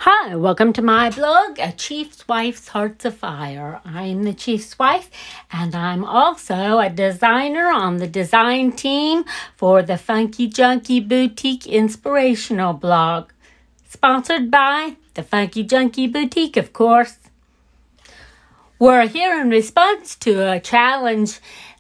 Hi, welcome to my blog, A Chief's Wife's Hearts of Fire. I'm the Chief's wife, and I'm also a designer on the design team for the Funkie Junkie Boutique Inspirational blog. Sponsored by the Funkie Junkie Boutique, of course. We're here in response to a challenge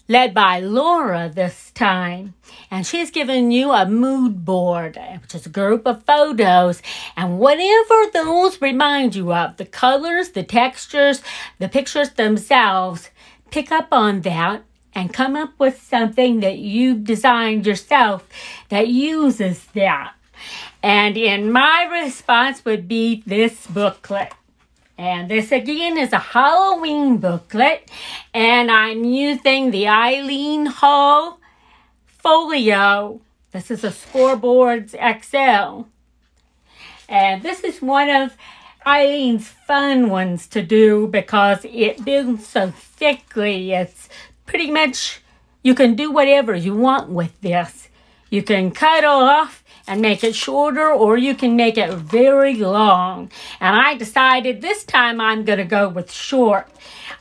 led by Laura this time. And she's given you a mood board, which is a group of photos. And whatever those remind you of, the colors, the textures, the pictures themselves, pick up on that and come up with something that you've designed yourself that uses that. And in my response would be this booklet. And this again is a Halloween booklet, and I'm using the Eileen Folio. This is a Scoreboards XL. And this is one of Eileen's fun ones to do because it builds so thickly. It's pretty much, you can do whatever you want with this. You can cut off and make it shorter, or you can make it very long. And I decided this time I'm going to go with short.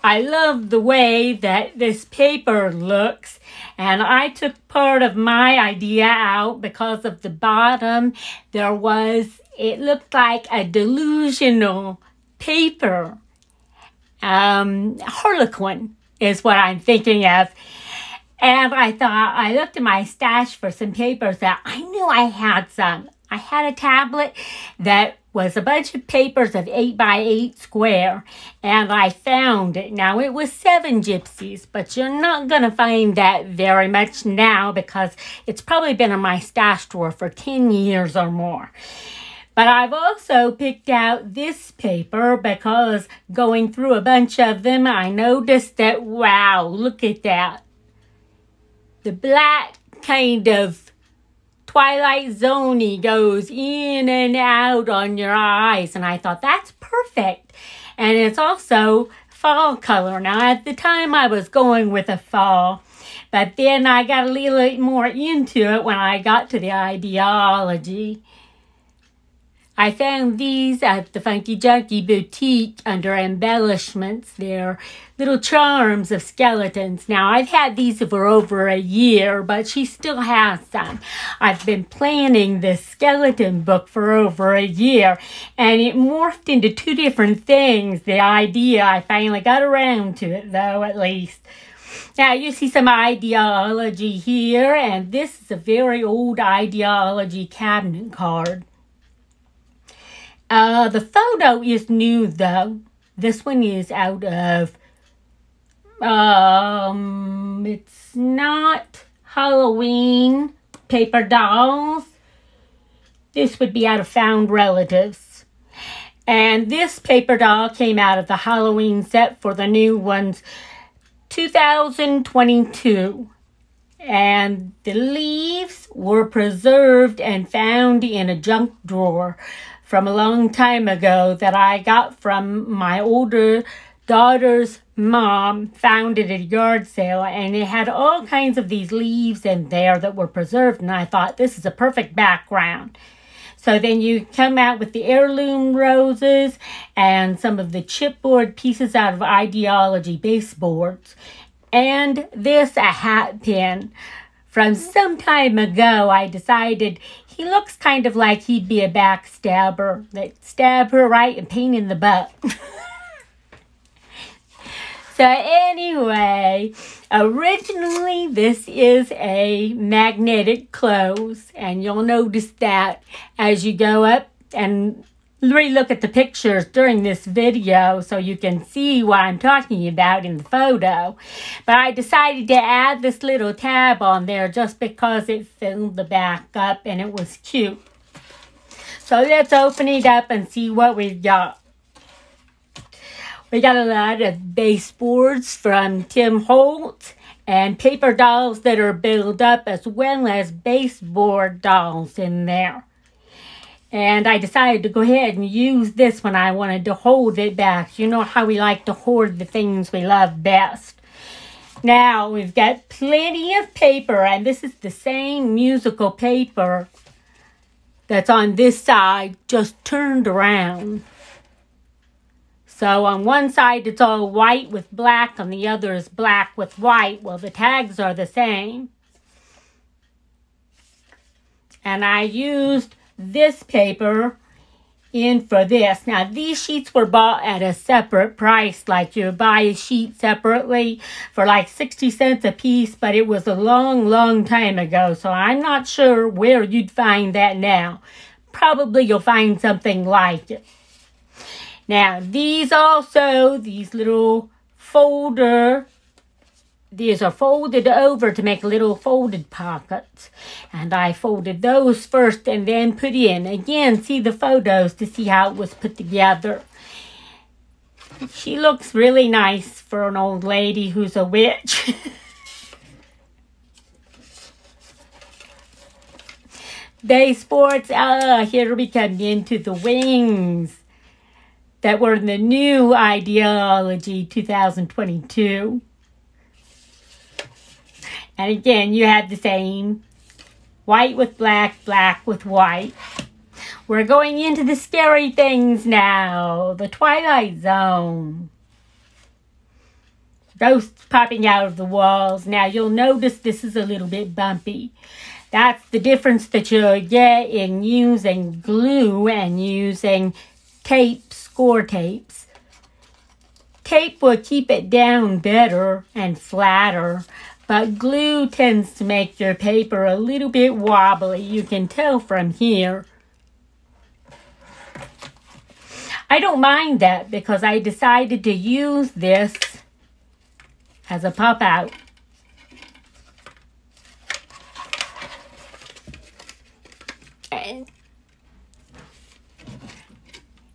I love the way that this paper looks, and I took part of my idea out because of the bottom. It looked like a delusional paper. Harlequin is what I'm thinking of. And I looked in my stash for some papers that I knew I had some. I had a tablet that was a bunch of papers of 8 by 8 square, and I found it. Now, it was 7 gypsies, but you're not going to find that very much now because it's probably been in my stash drawer for 10 years or more. But I've also picked out this paper because going through a bunch of them, I noticed that, wow, look at that. The black kind of Twilight Zone-y goes in and out on your eyes. And I thought, that's perfect. And it's also fall color. Now, at the time, I was going with a fall. But then I got a little bit more into it when I got to the IdeaOlogy. I found these at the Funkie Junkie Boutique under embellishments. They're little charms of skeletons. Now, I've had these for over a year, but she still has some. I've been planning this skeleton book for over a year, and it morphed into 2 different things. The idea, I finally got around to it, though, at least. Now, you see some IdeaOlogy here, and this is a very old IdeaOlogy cabinet card. The photo is new, though. This one is out of, it's not Halloween paper dolls. This would be out of Found Relatives. And this paper doll came out of the Halloween set for the new ones, 2022. And the leaves were preserved and found in a junk drawer from a long time ago that I got from my older daughter's mom. Found it at a yard sale, and it had all kinds of these leaves in there that were preserved, and I thought this is a perfect background. So then you come out with the heirloom roses and some of the chipboard pieces out of IdeaOlogy baseboards, and this a hat pin. From some time ago, I decided he looks kind of like he'd be a backstabber. That stab her right and pain in the butt. So anyway, originally this is a magnetic close. And you'll notice that as you go up and re-look at the pictures during this video so you can see what I'm talking about in the photo. But I decided to add this little tab on there just because it filled the back up and it was cute. So let's open it up and see what we've got. We got a lot of baseboards from Tim Holtz and paper dolls that are built up, as well as baseboard dolls in there. And I decided to go ahead and use this when I wanted to hold it back. You know how we like to hoard the things we love best. Now, we've got plenty of paper, and this is the same musical paper that's on this side just turned around. So on one side it's all white with black, on the other is black with white. Well, the tags are the same. And I used this paper in for this. Now, these sheets were bought at a separate price, like you buy a sheet separately for like 60 cents a piece, but it was a long, long time ago, so I'm not sure where you'd find that now. Probably you'll find something like it. Now, these little folder, these are folded over to make little folded pockets. And I folded those first and then put in. Again, see the photos to see how it was put together. She looks really nice for an old lady who's a witch. Day sports, here we come into the wings that were in the new IdeaOlogy 2022. And again, you had the same white with black, black with white. We're going into the scary things now. The Twilight Zone. Ghosts popping out of the walls. Now, you'll notice this is a little bit bumpy. That's the difference that you'll get in using glue and using tape, score tapes. Tape will keep it down better and flatter, but glue tends to make your paper a little bit wobbly. You can tell from here. I don't mind that because I decided to use this as a pop-out.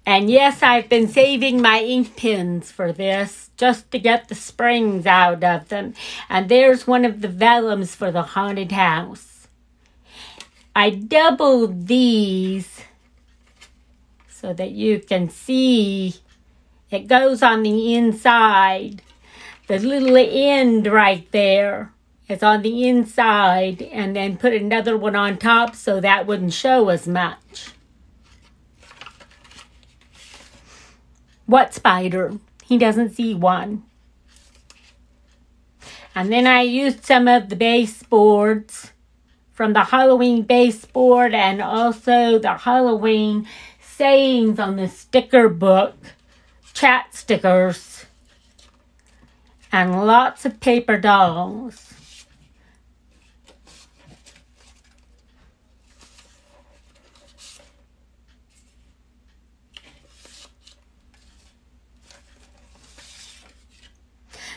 And yes, I've been saving my ink pens for this just to get the springs out of them. And there's one of the vellums for the haunted house. I doubled these so that you can see it goes on the inside. The little end right there is on the inside, and then put another one on top so that wouldn't show as much. What spider? He doesn't see one. And then I used some of the baseboards from the Halloween baseboard and also the Halloween sayings on the sticker book, chat stickers, and lots of paper dolls.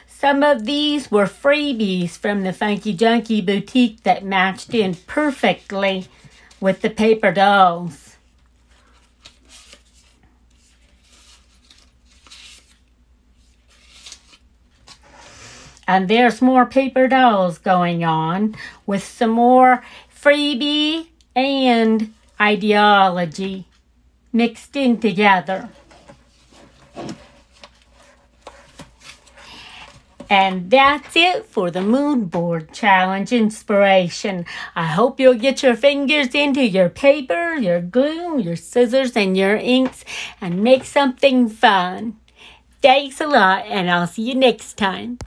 Some of these were freebies from the Funkie Junkie boutique that matched in perfectly with the paper dolls. And there's more paper dolls going on with some more freebie and IdeaOlogy mixed in together. And that's it for the mood board challenge inspiration. I hope you'll get your fingers into your paper, your glue, your scissors, and your inks and make something fun. Thanks a lot, and I'll see you next time.